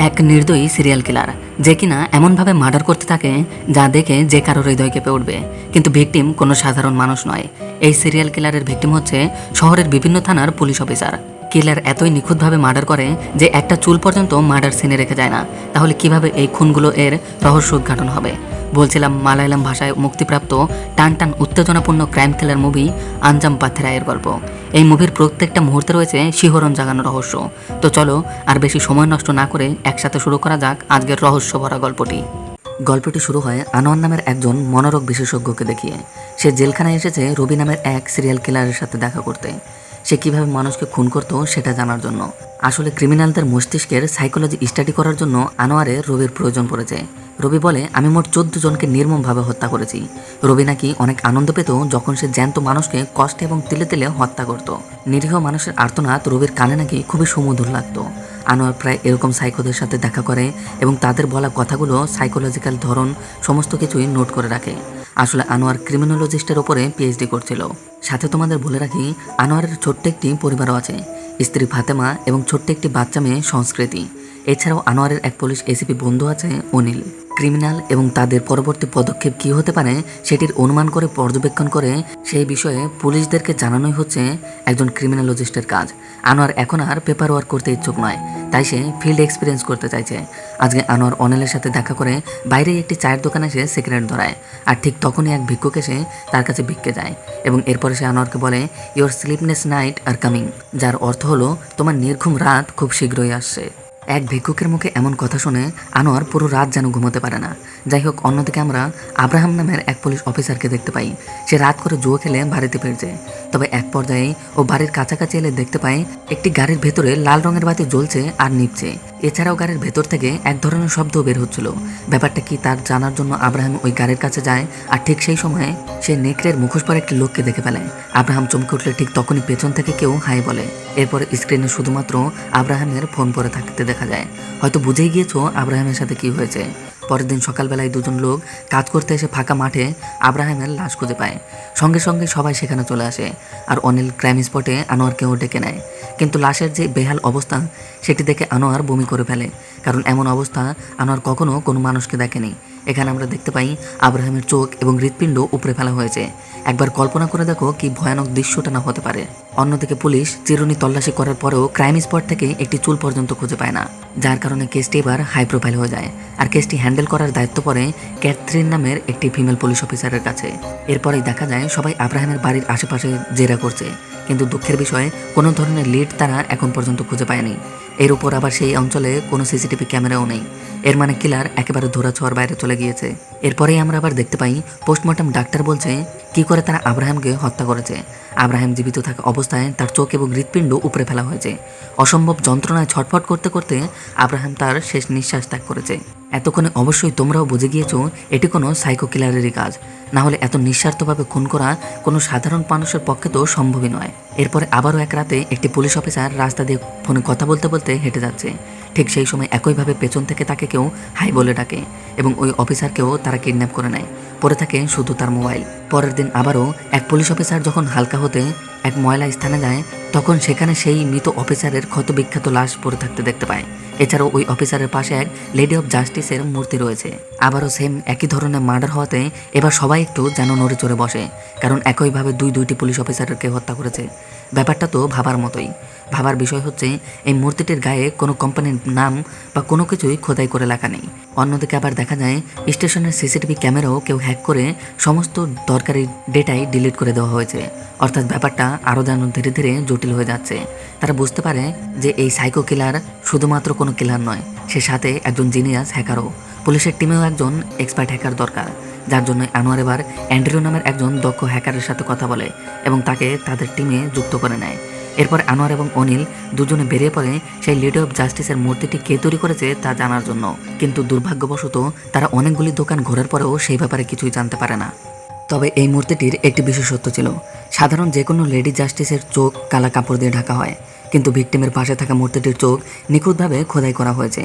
এক নির্দয়ী serial killer যে কিনা এমনভাবে মার্ডার করতে থাকে যা দেখে যে কারোর হৃদয় কেঁপে উঠবে। কিন্তু ভিকটিম কোনো সাধারণ মানুষ নয়। এই সিরিয়াল কিলারের ভিকটিম হচ্ছে শহরের বিভিন্ন থানার পুলিশ অফিসার। কিলার এতই নিখুঁতভাবে মার্ডার করে যে একটা চুল পর্যন্ত মার্ডার সিনে রেখে যায় না। তাহলে কিভাবে এই খুনগুলো এর রহস্য উদ্ঘাটন হবে? বলছিলাম মালায়ালাম ভাষায় মুক্তিপ্রাপ্ত টান টান উত্তেজনাপূর্ণ ক্রাইম থ্রিলার মুভি আঞ্জাম পাথেরায়ের গল্প। এই মুভির প্রত্যেকটা মুহূর্তে রয়েছে শিহরণ জাগানো রহস্য। তো চলো আর বেশি সময় নষ্ট না করে একসাথে শুরু করা যাক আজকের রহস্য ভরা গল্পটি। গল্পটি শুরু হয় আনোয়ার নামের একজন মনোরোগ বিশেষজ্ঞকে দেখিয়ে। সে জেলখানায় এসেছে রবি নামের এক সিরিয়াল কিলারের সাথে দেখা করতে। সে কিভাবে মানুষকে খুন করতো সেটা জানার জন্য। আসলে ক্রিমিনালদের মস্তিষ্কের সাইকোলজি স্টাডি করার জন্য আনোয়ারের রবির প্রয়োজন পড়েছে। রবি বলে, আমি মোট 14 জনকে নির্মমভাবে হত্যা করেছি। রবি নাকি অনেক আনন্দ পেত যখন সে জ্যান্ত মানুষকে কষ্টে এবং তিলে তিলে হত্যা করত। নিরীহ মানুষের আর্তনাদ রবির কানে নাকি খুবই সুমধুর লাগতো। আনোয়ার প্রায় এরকম সাইকোদের সাথে দেখা করে এবং তাদের বলা কথাগুলো, সাইকোলজিক্যাল ধরন সমস্ত কিছুই নোট করে রাখে। আসলে আনোয়ার ক্রিমিনোলজিস্টের ওপরে পিএইচডি করছিল। সাথে তোমাদের বলে রাখি, আনোয়ারের ছোট্ট একটি পরিবারও আছে, স্ত্রী ফাতেমা এবং ছোট্ট একটি বাচ্চা মেয়ে সংস্কৃতি। এছাড়াও আনোয়ারের এক পুলিশ এসিপি বন্ধু আছে অনিল। ক্রিমিনাল এবং তাদের পরবর্তী পদক্ষেপ কী হতে পারে সেটির অনুমান করে পর্যবেক্ষণ করে সেই বিষয়ে পুলিশদেরকে জানানোই হচ্ছে একজন ক্রিমিনোলজিস্টের কাজ। আনোয়ার এখন আর পেপার ওয়ার্ক করতে ইচ্ছুক নয়, তাই সে ফিল্ড এক্সপিরিয়েন্স করতে চাইছে। আজকে আনোয়ার অনিলের সাথে দেখা করে বাইরে একটি চায়ের দোকানে এসে সিগারেট ধরায়। আর ঠিক তখনই এক ভিক্ষুক এসে তার কাছে ভিক্ষে যায় এবং এরপরে সে আনোয়ারকে বলে, ইয়োর স্লিপনেস নাইট আর কামিং, যার অর্থ হলো তোমার নির্ঘুম রাত খুব শীঘ্রই আসছে। এক ভিক্ষুকের মুখে এমন কথা শুনে আনোয়ার পুরো রাত যেন ঘুমোতে পারে না। যাই হোক, অন্যদিকে আমরা আব্রাহাম নামের এক পুলিশ অফিসারকে দেখতে পাই। সে রাত করে জুয়ো খেলে বাড়িতে ফিরছে। তবে এক পর্যায়ে ও বাড়ির কাছাকাছি এলে দেখতে পায় একটি গাড়ির ভেতরে লাল রঙের বাতি জ্বলছে আর নিভছে। এছাড়াও গাড়ির ভেতর থেকে এক ধরনের শব্দও বের হচ্ছিল। ব্যাপারটা কি তার জানার জন্য আব্রাহাম ওই গাড়ির কাছে যায়। আর ঠিক সেই সময় সে নেকড়ের মুখোশ পরা একটি লোককে দেখে ফেলে। আব্রাহাম চমকে উঠলে ঠিক তখনই পেছন থেকে কেউ হাই বলে। এরপরে স্ক্রিনে শুধুমাত্র আব্রাহামের ফোন পরে থাকতে দেখা যায়। হয়তো বুঝেই গিয়েছো আব্রাহামের সাথে কি হয়েছে। পরের দিন সকালবেলায় দুজন লোক কাজ করতে এসে ফাঁকা মাঠে আব্রাহামের লাশ খুঁজে পায়। সঙ্গে সঙ্গে সবাই সেখানে চলে আসে আর অনিল ক্রাইম স্পটে আনোয়ারকেও ডেকে নেয়। কিন্তু লাশের যে বেহাল অবস্থা সেটি দেখে আনোয়ার বমি করে ফেলে, কারণ এমন অবস্থা আনোয়ার কখনো কোনো মানুষকে দেখেনি। এখানে আমরা দেখতে পাই আব্রাহামের চোখ এবং হৃৎপিণ্ড উপড়ে ফেলা হয়েছে। একবার কল্পনা করে দেখো কি ভয়ানক দৃশ্যটা না হতে পারে। অন্যদিকে পুলিশ চিরুনি তল্লাশি করার পরেও ক্রাইম স্পট থেকে একটি চুল পর্যন্ত খুঁজে পায় না, যার কারণে কেসটি এবার হাই প্রোফাইল হয়ে যায়। আর কেসটি হ্যান্ডেল করার দায়িত্ব পড়ে ক্যাথরিন নামের একটি ফিমেল পুলিশ অফিসারের কাছে। এরপরেই দেখা যায় সবাই আব্রাহামের বাড়ির আশেপাশে জেরা করছে, কিন্তু দুঃখের বিষয়ে কোনো ধরনের লিড তারা এখন পর্যন্ত খুঁজে পায়নি। এর উপর আবার সেই অঞ্চলে কোনো সিসিটিভি ক্যামেরাও নেই। এর মানে কিলার একেবারে ধরাছোঁয়ার বাইরে চলে গিয়েছে। এরপরেই আমরা আবার দেখতে পাই পোস্টমর্টম ডাক্তার বলছে কি করে তারা আব্রাহামকে হত্যা করেছে। আব্রাহাম জীবিত থাকা অবস্থায় তার চোখ এবং হৃৎপিণ্ড উপড়ে ফেলা হয়েছে। অসম্ভব যন্ত্রণায় ছটফট করতে করতে আব্রাহাম তার শেষ নিঃশ্বাস ত্যাগ করেছে। এতক্ষণে অবশ্যই তোমরাও বুঝে গিয়েছো এটি কোনো সাইকো কিলারেরই কাজ, না হলে এত নিঃস্বার্থভাবে খুন করা কোনো সাধারণ মানুষের পক্ষে তো সম্ভবই নয়। এরপরে আবারও এক রাতে একটি পুলিশ অফিসার রাস্তা দিয়ে ফোনে কথা বলতে বলতে হেঁটে যাচ্ছে। ঠিক সেই সময় একইভাবে পেছন থেকে তাকে কেউ হাই বলে ডাকে এবং ওই অফিসারকেও তারা কিডন্যাপ করে নেয়। পরে থাকে শুধু তার মোবাইল। পরের দিন আবারও এক পুলিশ অফিসার যখন হালকা হতে এক ময়লা স্থানে যায়, তখন সেখানে সেই মৃত অফিসারের ক্ষতবিক্ষত লাশ পড়ে থাকতে দেখতে পায়। এছাড়াও ওই অফিসারের পাশে এক লেডি অফ জাস্টিসের মূর্তি রয়েছে। আবারও সেম একই ধরনের মার্ডার হওয়াতে এবার সবাই একটু যেন নড়ে চড়ে বসে, কারণ একইভাবে দুইটি পুলিশ অফিসারকে হত্যা করেছে। ব্যাপারটা তো ভাবার মতোই। ভাবার বিষয় হচ্ছে এই মূর্তিটির গায়ে কোনো কোম্পানির নাম বা কোনো কিছুই খোদাই করে লেখা নেই। অন্যদিকে আবার দেখা যায় স্টেশনের সিসিটিভি ক্যামেরাও কেউ হ্যাক করে সমস্ত দরকারি ডেটাই ডিলিট করে দেওয়া হয়েছে। অর্থাৎ ব্যাপারটা আরও যেন ধীরে ধীরে জটিল হয়ে যাচ্ছে। তারা বুঝতে পারে যে এই সাইকো কিলার শুধুমাত্র কোনো কিলার নয়, সে সাথে একজন জিনিয়াস হ্যাকারও। পুলিশের টিমেও একজন এক্সপার্ট হ্যাকার দরকার, যার জন্য আনোয়ার এবার অ্যান্ড্রিউ নামের একজন দক্ষ হ্যাকারের সাথে কথা বলে এবং তাকে তাদের টিমে যুক্ত করে নেয়। এরপর আনোয়ার এবং অনিল দুজনে বেরিয়ে পড়ে সেই লেডি অফ জাস্টিসের মূর্তিটি কে তৈরি করেছে তা জানার জন্য। কিন্তু দুর্ভাগ্যবশত তারা অনেকগুলি দোকান ঘোরার পরেও সেই ব্যাপারে কিছুই জানতে পারে না। তবে এই মূর্তিটির একটি বিশেষত্ব ছিল, সাধারণ যে কোনো লেডি জাস্টিসের চোখ কালা কাপড় দিয়ে ঢাকা হয়, কিন্তু ভিকটিমের পাশে থাকা মূর্তিটির চোখ নিখুঁতভাবে খোদাই করা হয়েছে,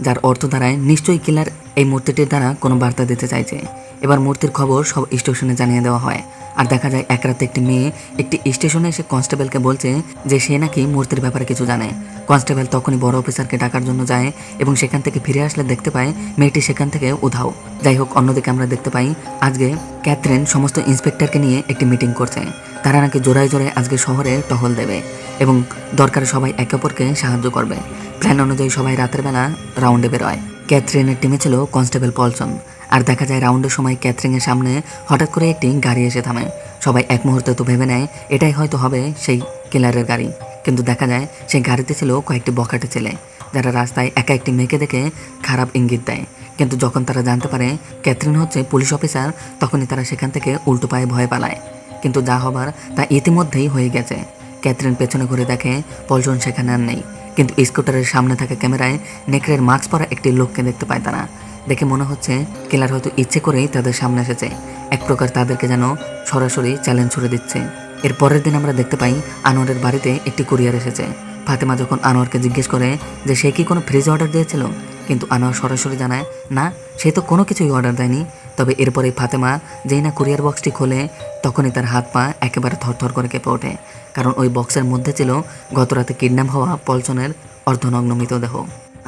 যার অর্থ দাঁড়ায় নিশ্চয়ই কিলার এই মূর্তিটির দ্বারা কোনো বার্তা দিতে চাইছে। এবার মূর্তির খবর সব স্টেশনে জানিয়ে দেওয়া হয়, আর দেখা যায় এক রাতে একটি মেয়ে একটি স্টেশনে এসে কনস্টেবলকে বলছে যে সে নাকি মূর্তির ব্যাপারে কিছু জানে। কনস্টেবল তখনই বড় অফিসারকে ডাকার জন্য যায় এবং সেখান থেকে ফিরে আসলে দেখতে পায় মেয়েটি সেখান থেকে উধাও। যাই হোক, অন্যদিকে আমরা দেখতে পাই আজকে ক্যাথরিন সমস্ত ইন্সপেক্টরকে নিয়ে একটি মিটিং করছে। তারা নাকি জোড়ায় জোড়ায় আজকে শহরে টহল দেবে এবং দরকারে সবাই একে অপরকে সাহায্য করবে। প্ল্যান অনুযায়ী সবাই রাতের বেলা রাউন্ডে বেরোয়। ক্যাথরিনের টিমে ছিল কনস্টেবল পলসন। আর দেখা যায় রাউন্ডের সময় ক্যাথরিনের সামনে হঠাৎ করে একটি গাড়ি এসে থামে। সবাই এক মুহূর্তে তো ভেবে নেয় এটাই হয়তো হবে সেই কিলারের গাড়ি, কিন্তু দেখা যায় সেই গাড়িতে ছিল কয়েকটি বখাটে ছেলে, যারা রাস্তায় একা একটি মেয়েকে দেখে খারাপ ইঙ্গিত দেয়। কিন্তু যখন তারা জানতে পারে ক্যাথরিন হচ্ছে পুলিশ অফিসার, তখনই তারা সেখান থেকে উল্টো পায়ে ভয় পালায়। কিন্তু যা হবার তা ইতিমধ্যেই হয়ে গেছে। ক্যাথরিন পেছনে ঘুরে দেখে পলসন সেখানে আর নেই, কিন্তু স্কুটারের সামনে থাকা ক্যামেরায় নেকড়ের মাস্ক পরা একটি লোককে দেখতে পায়। তারা দেখে মনে হচ্ছে কিলার হয়তো ইচ্ছে করেই তাদের সামনে এসেছে, এক প্রকার তাদেরকে যেন সরাসরি চ্যালেঞ্জ ছুড়ে দিচ্ছে। এর পরের দিন আমরা দেখতে পাই আনোয়ারের বাড়িতে একটি কুরিয়ার এসেছে। ফাতেমা যখন আনোয়ারকে জিজ্ঞেস করে যে সে কি কোনো ফ্রিজ অর্ডার দিয়েছিল, কিন্তু আনোয়ার সরাসরি জানায় না, সে তো কোনো কিছুই অর্ডার দেয়নি। তবে এরপরে ফাতেমা যেই না কুরিয়ার বক্সটি খোলে, তখনই তার হাত পা একেবারে থরথর করে কেঁপে ওঠে, কারণ ওই বক্সের মধ্যে ছিল গতরাতে কিডন্যাপ হওয়া পলসনের অর্ধনগ্ন মৃতদেহ।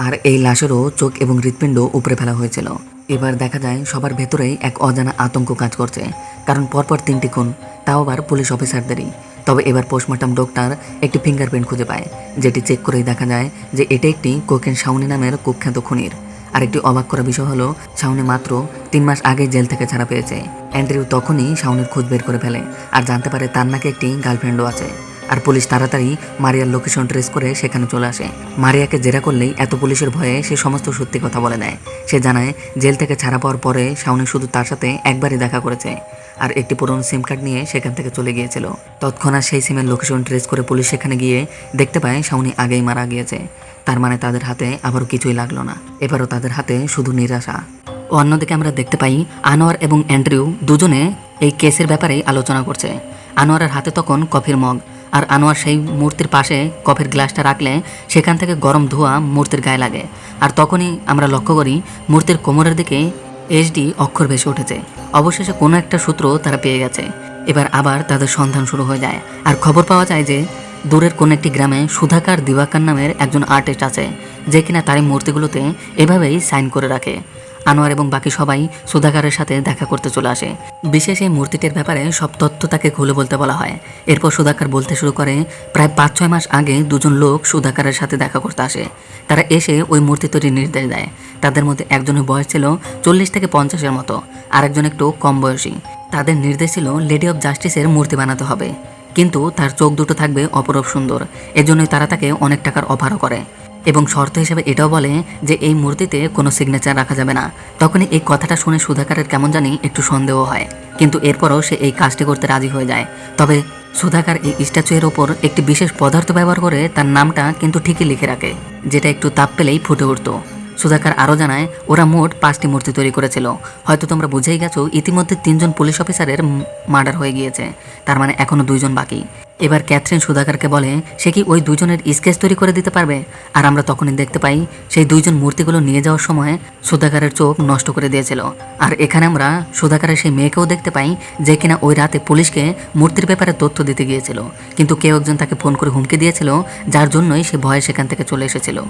আর এই লাশেরও চোখ এবং হৃৎপিণ্ড উপড়ে ফেলা হয়েছিল। এবার দেখা যায় সবার ভেতরেই এক অজানা আতঙ্ক কাজ করছে, কারণ পরপর 3টি খুন, তাও আবার পুলিশ অফিসারদেরই। তবে এবার পোস্টমর্টম ডক্টর একটি ফিঙ্গারপ্রিন্ট খুঁজে পায়, যেটি চেক করেই দেখা যায় যে এটা একটি কোকেন শাওনি নামের কুখ্যাত খুনির। আরেকটি অবাক করা বিষয় হলো শাওনি মাত্র 3 মাস আগে জেল থেকে ছাড়া পেয়েছে। অ্যান্ড্রিউ তখনই শাওনির খোঁজ বের করে ফেলে আর জানতে পারে তার নাকি একটি গার্লফ্রেন্ডও আছে। আর পুলিশ তাড়াতাড়ি মারিয়ার লোকেশন ট্রেস করে সেখানে চলে আসে। মারিয়াকে জেরা করলেই এত পুলিশের ভয়ে সে সমস্ত সত্যি কথা বলে দেয়। সে জানায় জেল থেকে ছাড়া পাওয়ার পরে শাওনি শুধু তার সাথে একবারই দেখা করেছে আর একটি পুরনো সিম কার্ড নিয়ে সেখান থেকে চলে গিয়েছিল। তৎক্ষণাৎ সেই সিমের লোকেশন ট্রেস করে পুলিশ সেখানে গিয়ে দেখতে পায় শাওনি আগেই মারা গিয়েছে। তার মানে তাদের হাতে আবারও কিছুই লাগলো না, এবারও তাদের হাতে শুধু নিরাশা। অন্যদিকে আমরা দেখতে পাই আনোয়ার এবং অ্যান্ড্রিউ দুজনে এই কেসের ব্যাপারেই আলোচনা করছে। আনোয়ারের হাতে তখন কফির মগ, আর আনোয়ার সেই মূর্তির পাশে কফির গ্লাসটা রাখলে সেখান থেকে গরম ধোঁয়া মূর্তির গায়ে লাগে। আর তখনই আমরা লক্ষ্য করি মূর্তির কোমরের দিকে এইচডি অক্ষর ভেসে উঠেছে। অবশেষে কোনো একটা সূত্র তারা পেয়ে গেছে। এবার আবার তাদের সন্ধান শুরু হয়ে যায়, আর খবর পাওয়া যায় যে দূরের কোন একটি গ্রামে সুধাকার দিবাকার নামের একজন আর্টিস্ট আছে, যে কিনা তার এই মূর্তিগুলোতে এভাবেই সাইন করে রাখে। আনোয়ার এবং বাকি সবাই সুধাকারের সাথে দেখা করতে চলে আসে। বিশেষ এই মূর্তিটির ব্যাপারে সব তথ্য তাকে খুলে বলতে বলা হয়। এরপর সুধাকার বলতে শুরু করে প্রায় 5-6 মাস আগে দুজন লোক সুধাকারের সাথে দেখা করতে আসে। তারা এসে ওই মূর্তি তৈরির নির্দেশ দেয়। তাদের মধ্যে একজনের বয়স ছিল 40 থেকে 50-এর মতো, আরেকজন একটু কম বয়সী। তাদের নির্দেশ ছিল লেডি অফ জাস্টিসের মূর্তি বানাতে হবে, কিন্তু তার চোখ দুটো থাকবে অপরূপ সুন্দর। এজন্যই তারা তাকে অনেক টাকার অফারও করে এবং শর্ত হিসেবে এটাও বলে যে এই মূর্তিতে কোনো সিগনেচার রাখা যাবে না। তখনই এই কথাটা শুনে সুধাকারের কেমন জানি একটু সন্দেহ হয়, কিন্তু এরপরও সে এই কাজটি করতে রাজি হয়ে যায়। তবে সুধাকার এই স্ট্যাচুয়ের ওপর একটি বিশেষ পদার্থ ব্যবহার করে তার নামটা কিন্তু ঠিকই লিখে রাখে, যেটা একটু তাপ পেলেই ফুটে উঠত। সুধাকার আরও জানায় ওরা মোট 5টি মূর্তি তৈরি করেছিল। হয়তো তোমরা বুঝেই গেছো ইতিমধ্যে 3 জন পুলিশ অফিসারের মার্ডার হয়ে গিয়েছে, তার মানে এখনও 2 জন বাকি। এবার ক্যাথরিন সুধাকারকে বলে সে কি ওই 2 জনের স্কেচ তৈরি করে দিতে পারবে। আর আমরা তখনই দেখতে পাই সেই 2 জন মূর্তিগুলো নিয়ে যাওয়ার সময় সুধাকারের চোখ নষ্ট করে দিয়েছিল। আর এখানে আমরা সুধাকারের সেই মেয়েকেও দেখতে পাই, যে কিনা ওই রাতে পুলিশকে মূর্তির ব্যাপারে তথ্য দিতে গিয়েছিল, কিন্তু কেউ একজন তাকে ফোন করে হুমকি দিয়েছিল, যার জন্যই সে ভয়ে সেখান থেকে চলে এসেছিল।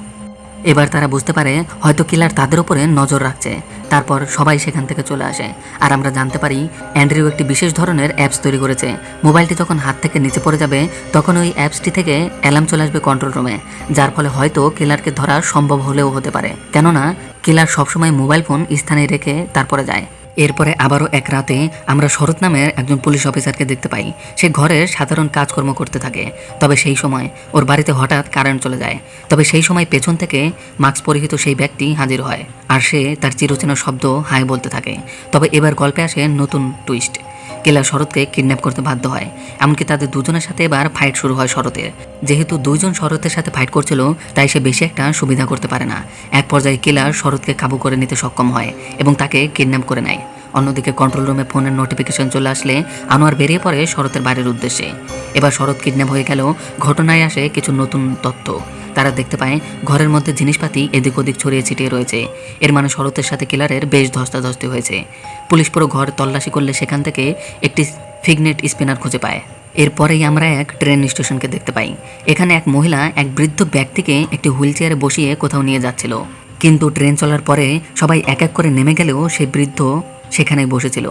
এবার তারা বুঝতে পারে হয়তো কিলার তাদের উপরে নজর রাখছে। তারপর সবাই সেখান থেকে চলে আসে, আর আমরা জানতে পারি অ্যান্ড্রিউ একটি বিশেষ ধরনের অ্যাপস তৈরি করেছে। মোবাইলটি যখন হাত থেকে নিচে পড়ে যাবে তখন ওই অ্যাপসটি থেকে অ্যালার্ম চলে আসবে কন্ট্রোল রুমে, যার ফলে হয়তো কিলারকে ধরা সম্ভব হলেও হতে পারে, কেননা কিলার সবসময় মোবাইল ফোন স্থানে রেখে তারপরে যায়। এরপরে আবারও এক রাতে আমরা শরৎ নামের একজন পুলিশ অফিসারকে দেখতে পাই। সে ঘরের সাধারণ কাজকর্ম করতে থাকে। তবে সেই সময় ওর বাড়িতে হঠাৎ কারেন্ট চলে যায়। তবে সেই সময় পেছন থেকে মাস্ক পরিহিত সেই ব্যক্তি হাজির হয়, আর সে তার চিরচেনা শব্দ হাই বলতে থাকে। তবে এবার গল্পে আসে নতুন টুইস্ট। কিলার শরৎকে কিডন্যাপ করতে বাধ্য হয়, এমনকি তাদের দুজনের সাথে এবার ফাইট শুরু হয় শরতের। যেহেতু 2 জন শরতের সাথে ফাইট করছিল, তাই সে বেশি একটা সুবিধা করতে পারে না। এক পর্যায়ে কিলার শরৎকে কাবু করে নিতে সক্ষম হয় এবং তাকে কিডন্যাপ করে নেয়। অন্যদিকে কন্ট্রোল রুমে ফোনের নোটিফিকেশন চলে আসলে আনোয়ার বেরিয়ে পড়ে শরতের বাড়ির উদ্দেশ্যে। এবার শরৎ কিডন্যাপ হয়ে গেল ঘটনায় আসে কিছু নতুন তথ্য। তারা দেখতে পায় ঘরের মধ্যে জিনিসপাতি এদিক ওদিক ছড়িয়ে ছিটিয়ে রয়েছে। এর মানে শরতের সাথে কিলারের বেশ ধস্তাধস্তি হয়েছে। পুলিশ পুরো ঘর তল্লাশি করলে সেখান থেকে একটি ফিগনেট স্পিনার খুঁজে পায়। এরপরেই আমরা এক ট্রেন স্টেশনকে দেখতে পাই। এখানে এক মহিলা এক বৃদ্ধ ব্যক্তিকে একটি হুইল চেয়ারে বসিয়ে কোথাও নিয়ে যাচ্ছিল, কিন্তু ট্রেন চলার পরে সবাই এক এক করে নেমে গেলেও সেই বৃদ্ধ সেখানেই বসেছিল।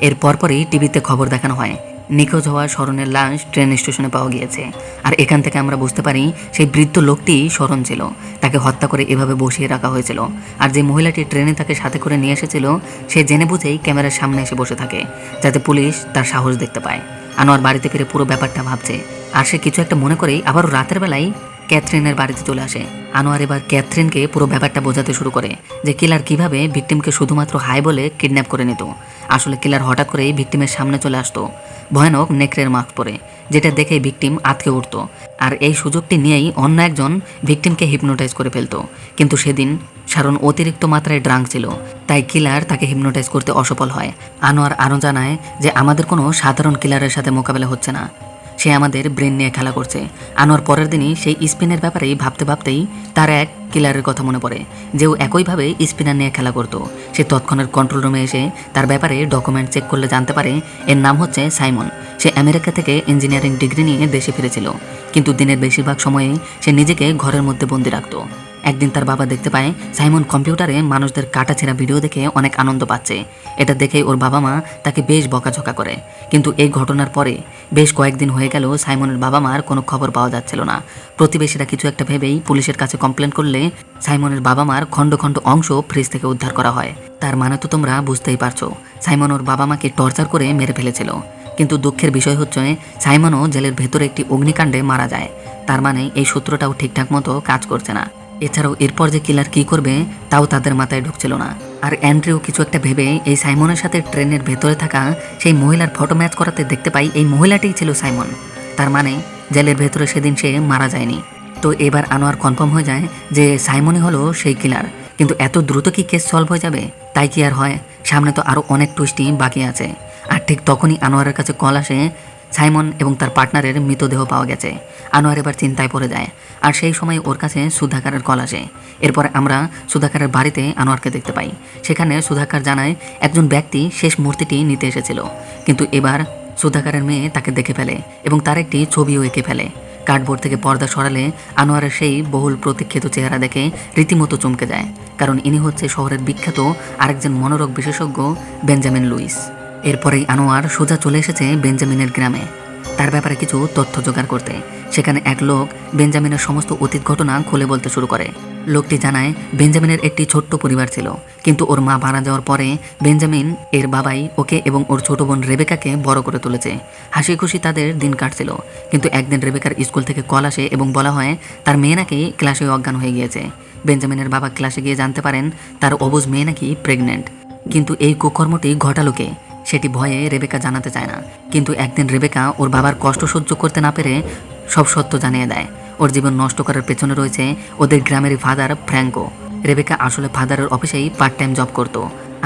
এর পরপরই টিভিতে খবর দেখানো হয় নিখোঁজ হওয়া শরণের লাশ ট্রেন স্টেশনে পাওয়া গিয়েছে। আর এখান থেকে আমরা বুঝতে পারি সেই বৃদ্ধ লোকটি শরণ ছিল, তাকে হত্যা করে এভাবে বসিয়ে রাখা হয়েছিল। আর যে মহিলাটি ট্রেনে তাকে সাথে করে নিয়ে এসেছিল সে জেনে বুঝেই ক্যামেরার সামনে এসে বসে থাকে, যাতে পুলিশ তার সাহস দেখতে পায়। আনোয়ার বাড়িতে ফিরে পুরো ব্যাপারটা ভাবছে, আর সে কিছু একটা মনে করেই আবারও রাতের বেলায় ক্যাথরিনের বাড়িতে চলে আসে। আনোয়ার এবার ক্যাথরিনকে পুরো ব্যাপারটা বোঝাতে শুরু করে যে কিলার কিভাবে ভিকটিমকে শুধুমাত্র হাই বলে কিডন্যাপ করে নিত। আসলে কিলার হঠাৎ করেই ভিকটিমের সামনে চলে আসতো ভয়ানক নেকড়ের মাস্ক পরে, যেটা দেখে ভিকটিম আটকে উঠত। আর এই সুযোগটি নিয়েই অন্য একজন ভিকটিমকে হিপনোটাইজ করে ফেলতো। কিন্তু সেদিন শারণ অতিরিক্ত মাত্রায় ড্রাঙ্ক ছিল, তাই কিলার তাকে হিপনোটাইজ করতে অসফল হয়। আনোয়ার আরও জানায় যে আমাদের কোনো সাধারণ কিলারের সাথে মোকাবেলা হচ্ছে না, সে আমাদের ব্রেন নিয়ে খেলা করছে। আনোয়ার পরের দিনই সেই স্পিনের ব্যাপারেই ভাবতে ভাবতেই তার এক কিলারের কথা মনে পড়ে, যেও একইভাবে স্পিনার নিয়ে খেলা করতো। সে তৎক্ষণাৎ কন্ট্রোল রুমে এসে তার ব্যাপারে ডকুমেন্ট চেক করলে জানতে পারে এর নাম হচ্ছে সাইমন। সে আমেরিকা থেকে ইঞ্জিনিয়ারিং ডিগ্রি নিয়ে দেশে ফিরেছিল, কিন্তু দিনের বেশিরভাগ সময়ে সে নিজেকে ঘরের মধ্যে বন্দি রাখত। একদিন তার বাবা দেখতে পায় সাইমন কম্পিউটারে মানুষদের কাটাছেঁড়া ভিডিও দেখে অনেক আনন্দ পাচ্ছে। এটা দেখে ওর বাবা মা তাকে বেশ বকাঝকা করে। কিন্তু এই ঘটনার পরে বেশ কয়েকদিন হয়ে গেল সাইমনের বাবা মার কোনো খবর পাওয়া যাচ্ছিল না। প্রতিবেশীরা কিছু একটা ভেবেই পুলিশের কাছে কমপ্লেন করলে সাইমনের বাবা মার খণ্ড খণ্ড অংশ ফ্রিজ থেকে উদ্ধার করা হয়। তার মানে তো তোমরা বুঝতেই পারছো, সাইমন ওর বাবা মাকে টর্চার করে মেরে ফেলেছিল। কিন্তু দুঃখের বিষয় হচ্ছে সাইমনও জেলের ভেতরে একটি অগ্নিকাণ্ডে মারা যায়। তার মানে এই সূত্রটাও ঠিকঠাক মতো কাজ করছে না। এছাড়াও এরপর যে কিলার কী করবে তাও তাদের মাথায় ঢুকছিল না। আর অ্যান্ড্রিউ কিছু একটা ভেবে এই সাইমনের সাথে ট্রেনের ভেতরে থাকা সেই মহিলার ফটো ম্যাচ করাতে দেখতে পাই এই মহিলাটিই ছিল সাইমন। তার মানে জেলের ভেতরে সেদিন সে মারা যায়নি। তো এবার আনোয়ার কনফার্ম হয়ে যায় যে সাইমনই হলো সেই কিলার। কিন্তু এত দ্রুত কি কেস সলভ হয়ে যাবে? তাই কি আর হয়? সামনে তো আরও অনেক টুইস্টই বাকি আছে। আর ঠিক তখনই আনোয়ারের কাছে কল আসে সাইমন এবং তার পার্টনারের মৃতদেহ পাওয়া গেছে। আনোয়ার এবার চিন্তায় পড়ে যায়। আর সেই সময় ওর কাছে সুধাকারের কল আসে। এরপরে আমরা সুধাকারের বাড়িতে আনোয়ারকে দেখতে পাই। সেখানে সুধাকার জানায় একজন ব্যক্তি শেষ মূর্তিটি নিতে এসেছিল, কিন্তু এবার সুধাকারের মেয়ে তাকে দেখে ফেলে এবং তার একটি ছবিও এঁকে ফেলে। কার্ডবোর্ড থেকে পর্দা সরালে আনোয়ারের সেই বহুল প্রতীক্ষিত চেহারা দেখে রীতিমতো চমকে যায়, কারণ ইনি হচ্ছে শহরের বিখ্যাত আরেকজন মনোরোগ বিশেষজ্ঞ বেঞ্জামিন লুইস। এরপরেই আনোয়ার সোজা চলে এসেছে বেঞ্জামিনের গ্রামে তার ব্যাপারে কিছু তথ্য জোগাড় করতে। সেখানে এক লোক বেঞ্জামিনের সমস্ত অতীত ঘটনা খুলে বলতে শুরু করে। লোকটি জানায় বেঞ্জামিনের একটি ছোট্ট পরিবার ছিল, কিন্তু ওর মা মারা যাওয়ার পরে বেঞ্জামিন এর বাবাই ওকে এবং ওর ছোট বোন রেবেকাকে বড় করে তুলেছে। হাসি খুশি তাদের দিন কাটছিল। কিন্তু একদিন রেবেকার স্কুল থেকে কল আসে এবং বলা হয় তার মেয়ে নাকি ক্লাসে অজ্ঞান হয়ে গিয়েছে। বেঞ্জামিনের বাবা ক্লাসে গিয়ে জানতে পারেন তার অবুঝ মেয়ে নাকি প্রেগনেন্ট। কিন্তু এই কুকর্মটি ঘটালো কে সেটি ভয়ে রেবেকা জানাতে চায় না। কিন্তু একদিন রেবেকা ওর বাবার কষ্ট সহ্য করতে না পেরে সব সত্য জানিয়ে দেয়। ওর জীবন নষ্ট করার পেছনে রয়েছে ওদের গ্রামেরই ফাদার ফ্র্যাঙ্কো। রেবেকা আসলে ফাদারের অফিসেই পার্ট টাইম জব করত।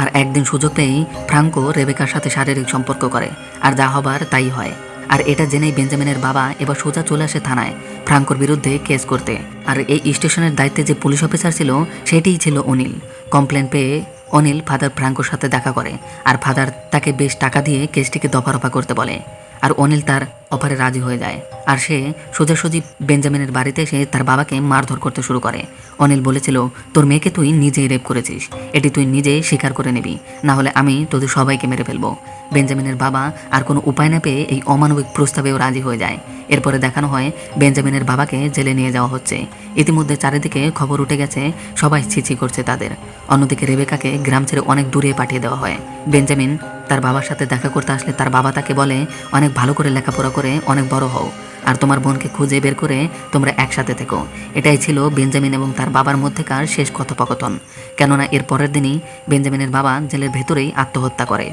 আর একদিন সুযোগ পেয়েই ফ্র্যাঙ্কো রেবেকার সাথে শারীরিক সম্পর্ক করে, আর যা হবার তাই হয়। আর এটা জেনেই বেঞ্জামিনের বাবা এবার সোজা চলে আসে থানায় ফ্র্যাঙ্কোর বিরুদ্ধে কেস করতে। আর এই স্টেশনের দায়িত্বে যে পুলিশ অফিসার ছিল সেটিই ছিল অনিল। কমপ্লেন পেয়ে অনিল ফাদার ফ্র্যাঙ্কোর সাথে দেখা করে, আর ফাদার তাকে বেশ টাকা দিয়ে কেসটিকে দফারফা করতে বলে। আর অনিল তার অফারে রাজি হয়ে যায়। আর সে সোজাসুজি বেঞ্জামিনের বাড়িতে এসে তার বাবাকে মারধর করতে শুরু করে। অনিল বলেছিল তোর মেয়েকে তুই নিজেই রেপ করেছিস, এটি তুই নিজেই স্বীকার করে নিবি, না হলে আমি তোদের সবাইকে মেরে ফেলবো। বেঞ্জামিনের বাবা আর কোনো উপায় না পেয়ে এই অমানবিক প্রস্তাবেও রাজি হয়ে যায়। এরপরে দেখানো হয় বেঞ্জামিনের বাবাকে জেলে নিয়ে যাওয়া হচ্ছে। ইতিমধ্যে চারিদিকে খবর উঠে গেছে, সবাই ছিছি করছে তাদের। অন্যদিকে রেবেকাকে গ্রাম ছেড়ে অনেক দূরে পাঠিয়ে দেওয়া হয়। বেঞ্জামিন তার বাবার সাথে দেখা করতে আসলে তার বাবা তাকে বলে অনেক ভালো করে লেখাপড়া করে অনেক বড় হও, আর তোমার বোনকে খুঁজে বের করে তোমরা একসাথে থেকো। এটাই ছিল বেঞ্জামিন এবং তার বাবার মধ্যেকার শেষ কথোপকথন। কেননা এর পরের দিনই বেঞ্জামিনের বাবা জেলের ভেতরেই আত্মহত্যা করে।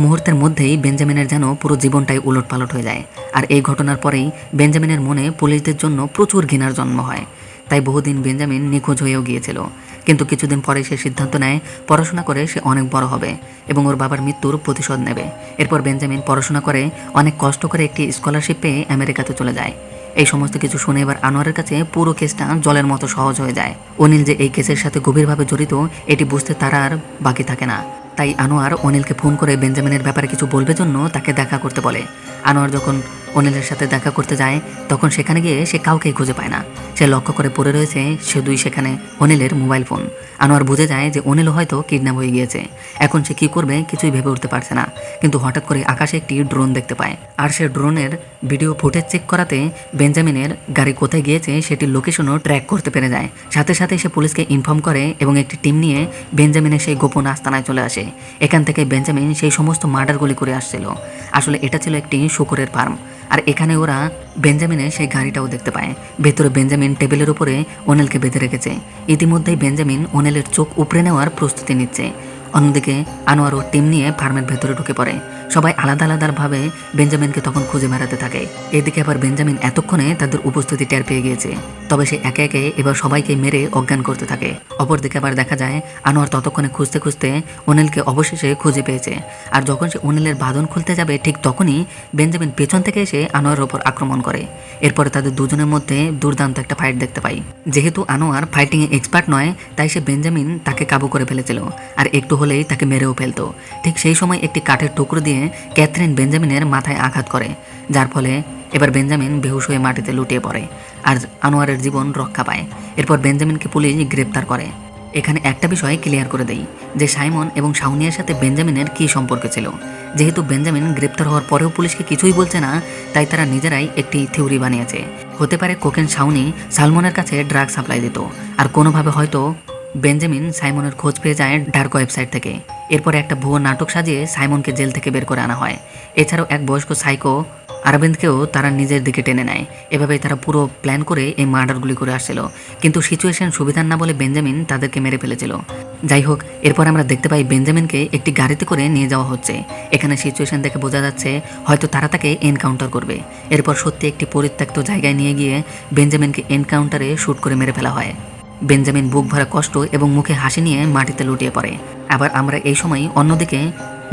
মুহূর্তের মধ্যেই বেঞ্জামিনের যেন পুরো জীবনটাই উলটপালট হয়ে যায়। আর এই ঘটনার পরেই বেঞ্জামিনের মনে পুলিশদের জন্য প্রচুর ঘৃণার জন্ম হয়। তাই বহুদিন বেঞ্জামিন নিখোঁজ হয়েও গিয়েছিল। কিন্তু কিছুদিন পরে সে সিদ্ধান্ত নেয় পড়াশোনা করে সে অনেক বড় হবে এবং ওর বাবার মৃত্যুর প্রতিশোধ নেবে। এরপর বেঞ্জামিন পড়াশোনা করে অনেক কষ্ট করে একটি স্কলারশিপ পেয়ে আমেরিকাতে চলে যায়। এই সমস্ত কিছু শুনে এবার আনোয়ারের কাছে পুরো কেসটা জলের মতো সহজ হয়ে যায়। অনিল যে এই কেসের সাথে গভীরভাবে জড়িত এটি বুঝতে তার আর বাকি থাকে না। তাই আনোয়ার অনিলকে ফোন করে বেঞ্জামিনের ব্যাপারে কিছু বলবে জন্য তাকে দেখা করতে বলে। আনোয়ার যখন অনিলের সাথে দেখা করতে যায় তখন সেখানে গিয়ে সে কাউকেই খুঁজে পায় না। সে লক্ষ্য করে পড়ে রয়েছে শুধুই সেখানে অনিলের মোবাইল ফোন। আনোয়ার বুঝে যায় যে অনিল হয়তো কিডন্যাপ হয়ে গিয়েছে। এখন সে কী করবে কিছুই ভেবে উঠতে পারছে না। কিন্তু হঠাৎ করে আকাশে একটি ড্রোন দেখতে পায়, আর সে ড্রোনের ভিডিও ফুটেজ চেক করাতে বেঞ্জামিনের গাড়ি কোথায় গিয়েছে সেটির লোকেশনও ট্র্যাক করতে পেরে যায়। সাথে সাথে সে পুলিশকে ইনফর্ম করে এবং একটি টিম নিয়ে বেঞ্জামিনের সেই গোপন আস্তানায় চলে আসে। এখান থেকে বেঞ্জামিন সেই সমস্ত মার্ডারগুলি করে আসছিল। আসলে এটা ছিল একটি শূকরের ফার্ম, আর এখানে ওরা বেঞ্জামিনের সেই গাড়িটাও দেখতে পায়। ভেতরে বেঞ্জামিন টেবিলের উপরে অনিলকে বেঁধে রেখেছে। ইতিমধ্যেই বেঞ্জামিন অনিলের চোখ উপড়ে নেওয়ার প্রস্তুতি নিচ্ছে। অন্যদিকে আনোয়ার ও টিম নিয়ে ফার্মের ভেতরে ঢুকে পড়ে। সবাই আলাদা আলাদাভাবে বেঞ্জামিনকে তখন খুঁজে বেড়াতে থাকে। এদিকে আবার বেঞ্জামিন এতক্ষণে তাদের উপস্থিতি টের পেয়ে গিয়েছে, তবে সে একে একে এবার সবাইকে মেরে অজ্ঞান করতে থাকে। অপরদিকে আবার দেখা যায় আনোয়ার ততক্ষণে খুঁজতে খুঁজতে অনিলকে অবশেষে খুঁজে পেয়েছে। আর যখন সে অনিলের বাঁধন খুলতে যাবে ঠিক তখনই বেঞ্জামিন পেছন থেকে এসে আনোয়ারের ওপর আক্রমণ করে। এরপরে তাদের দুজনের মধ্যে দুর্দান্ত একটা ফাইট দেখতে পাই। যেহেতু আনোয়ার ফাইটিংয়ে এক্সপার্ট নয় তাই সে বেঞ্জামিন তাকে কাবু করে ফেলেছিল, আর একটু হলেই তাকে মেরেও ফেলতো। ঠিক সেই সময় একটি কাঠের টুকরো দিয়ে ক্যাথরিন বেঞ্জামিনের মাথায় আঘাত করে, যার ফলে এবার বেঞ্জামিন বেহুশ হয়ে মাটিতে লুটিয়ে পড়ে আর আনোয়ারের জীবন রক্ষা পায়। এরপর বেঞ্জামিনকে পুলিশ গ্রেপ্তার করে। এখানে একটা বিষয় ক্লিয়ার করে দেই যে সাইমন এবং শাওনিয়ার সাথে বেঞ্জামিনের কী সম্পর্ক ছিল। যেহেতু বেঞ্জামিন গ্রেপ্তার হওয়ার পরেও পুলিশকে কিছুই বলছে না, তাই তারা নিজেরাই একটি থিওরি বানিয়েছে। হতে পারে কোকেন শাওনি সালমনের কাছে ড্রাগ সাপ্লাই দিত, আর কোনোভাবে হয়তো বেঞ্জামিন সাইমনের খোঁজ পেয়ে যায় ডার্ক ওয়েবসাইট থেকে। এরপরে একটা ভুয়ো নাটক সাজিয়ে সাইমনকে জেল থেকে বের করে আনা হয়। এছাড়াও এক বয়স্ক সাইকো আরবিন্দকেও তারা নিজের দিকে টেনে নেয়। এভাবেই তারা পুরো প্ল্যান করে এই মার্ডারগুলি করে আসছিল, কিন্তু সিচুয়েশন সুবিধার না বলে বেঞ্জামিন তাদেরকে মেরে ফেলেছিল। যাই হোক, এরপর আমরা দেখতে পাই বেঞ্জামিনকে একটি গাড়িতে করে নিয়ে যাওয়া হচ্ছে। এখানে সিচুয়েশন দেখে বোঝা যাচ্ছে হয়তো তারা তাকে এনকাউন্টার করবে। এরপর সত্যি একটি পরিত্যক্ত জায়গায় নিয়ে গিয়ে বেঞ্জামিনকে এনকাউন্টারে শ্যুট করে মেরে ফেলা হয়। বেঞ্জামিন বুক ভরা কষ্ট এবং মুখে হাসি নিয়ে মাটিতে লুটিয়ে পড়ে। আবার আমরা এই সময় অন্যদিকে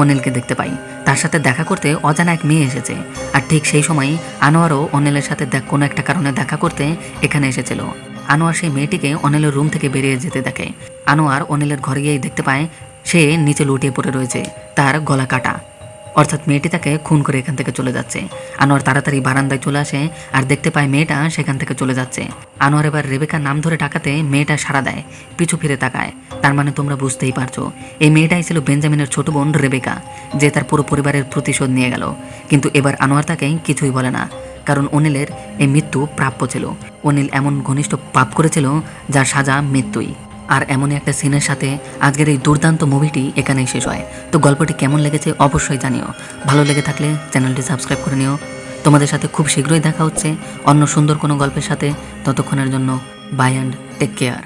অনিলকে দেখতে পাই। তার সাথে দেখা করতে অজানা এক মেয়ে এসেছে, আর ঠিক সেই সময় আনোয়ারও অনিলের সাথে কোনো একটা কারণে দেখা করতে এখানে এসেছিল। আনোয়ার সেই মেয়েটিকে অনিলের রুম থেকে বেরিয়ে যেতে দেখে। আনোয়ার অনিলের ঘরে গিয়েই দেখতে পায় সে নিচে লুটিয়ে পড়ে রয়েছে, তার গলা কাটা, অর্থাৎ মেয়েটি তাকে খুন করে এখান থেকে চলে যাচ্ছে। আনোয়ার তাড়াতাড়ি বারান্দায় চলে আসে আর দেখতে পায় মেয়েটা সেখান থেকে চলে যাচ্ছে। আনোয়ার এবার রেবেকার নাম ধরে ডাকাতে মেয়েটা সাড়া দেয়, পিছু ফিরে তাকায়। তার মানে তোমরা বুঝতেই পারছো এই মেয়েটাই ছিল বেঞ্জামিনের ছোট বোন রেবেকা, যে তার পুরো পরিবারের প্রতিশোধ নিয়ে গেল। কিন্তু এবার আনোয়ার তাকে কিছুই বলে না, কারণ অনিলের এই মৃত্যু প্রাপ্য ছিল। অনিল এমন ঘনিষ্ঠ পাপ করেছিল যার সাজা মৃত্যুই। আর এমনই একটা সিনের সাথে আজকের এই দুর্দান্ত মুভিটি এখানেই শেষ হয়। তো গল্পটি কেমন লেগেছে অবশ্যই জানিও। ভালো লেগে থাকলে চ্যানেলটি সাবস্ক্রাইব করে নিও। তোমাদের সাথে খুব শীঘ্রই দেখা হচ্ছে অন্য সুন্দর কোনো গল্পের সাথে। ততক্ষণের জন্য বাই অ্যান্ড টেক কেয়ার।